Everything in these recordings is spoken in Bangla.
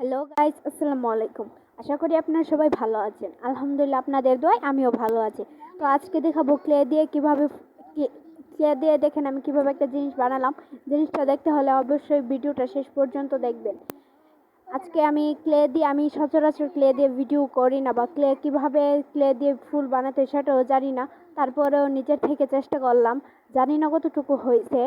হ্যালো গাইস, আসসালামু আলাইকুম। আশা করি আপনারা সবাই ভালো আছেন। আলহামদুলিল্লাহ, আপনাদের দোয়ায় আমিও ভালো আছি। তো আজকে দেখাবো ক্লে দিয়ে কিভাবে ক্লে দিয়ে দেখেন আমি কিভাবে একটা জিনিস বানালাম। জিনিসটা দেখতে হলে অবশ্যই ভিডিওটা শেষ পর্যন্ত দেখবেন। আজকে আমি সচরাচর ক্লে দিয়ে ভিডিও করি না, বা ক্লে দিয়ে ফুল বানাতে সেটাও জানি না। তারপরেও নিজের থেকে চেষ্টা করলাম, জানি না কতটুকু হয়েছে।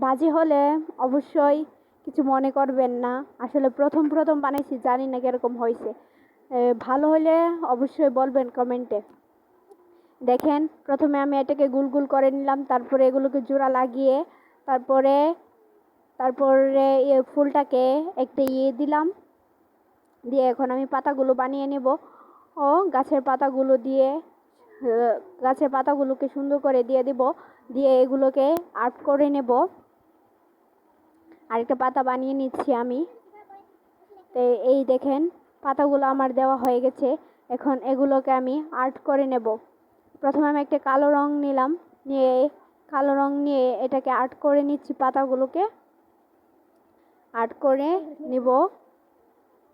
বাজে হলে অবশ্যই কিছু মনে করবেন না। আসলে প্রথম প্রথম বানাইছি, জানি না কিরকম হয়েছে। ভালো হলে অবশ্যই বলবেন কমেন্টে। দেখেন, প্রথমে আমি এটাকে গুল গুল করে নিলাম, তারপরে এগুলোকে জোড়া লাগিয়ে তারপরে তারপরে ফুলটাকে একটা দিলাম। দিয়ে এখন আমি পাতাগুলো বানিয়ে নেব। ও গাছের পাতাগুলোকে সুন্দর করে দিয়ে দিব। দিয়ে এগুলোকে আর্ট করে নেব। আরেকটা পাতা বানিয়ে নিচ্ছি আমি। তো এই দেখেন, পাতাগুলো আমার দেওয়া হয়ে গেছে। এখন এগুলোকে আমি আর্ট করে নেব। প্রথমে আমি একটা কালো রং নিলাম, নিয়ে এটাকে আর্ট করে নিচ্ছি। পাতাগুলোকে আর্ট করে নিব।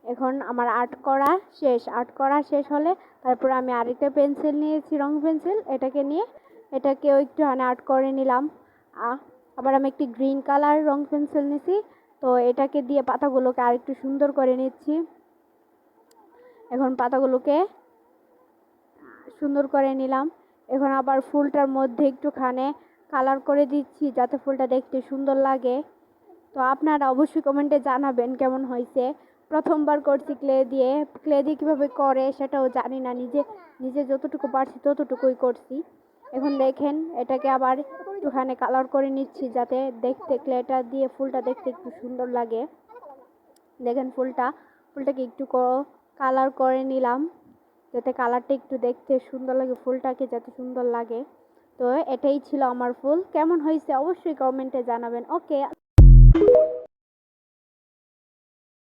এখন আমার আর্ট করা শেষ হলে তারপর আমি আরেকটা পেন্সিল নিয়েছি, রং পেন্সিল। এটাকেও একটু আর্ট করে নিলাম। আবার আমি একটি গ্রিন কালার রং পেন্সিল নিয়েছি। তো এটাকে দিয়ে পাতাগুলোকে আরেকটু সুন্দর করে নিচ্ছি। এখন পাতাগুলোকে সুন্দর করে নিলাম। এখন আবার ফুলটার মধ্যে একটুখানি কালার করে দিচ্ছি, যাতে ফুলটা দেখতে সুন্দর লাগে। তো আপনারা অবশ্যই কমেন্টে জানাবেন কেমন হয়েছে। প্রথমবার করছি ক্লে দিয়ে কীভাবে করে সেটাও জানি না। নিজে যতটুকু পারছি ততটুকুই করছি। এখন দেখেন, এটাকে আবার একটুখানি কালার করে নিচ্ছি, যাতে দেখতে ক্লেটা দিয়ে ফুলটা দেখতে একটু সুন্দর লাগে। দেখেন, ফুলটাকে একটু কালার করে নিলাম, যাতে কালারটা একটু দেখতে সুন্দর লাগে, ফুলটাকে যাতে সুন্দর লাগে। তো এটাই ছিল আমার ফুল। কেমন হয়েছে অবশ্যই কমেন্টে জানাবেন। ওকে।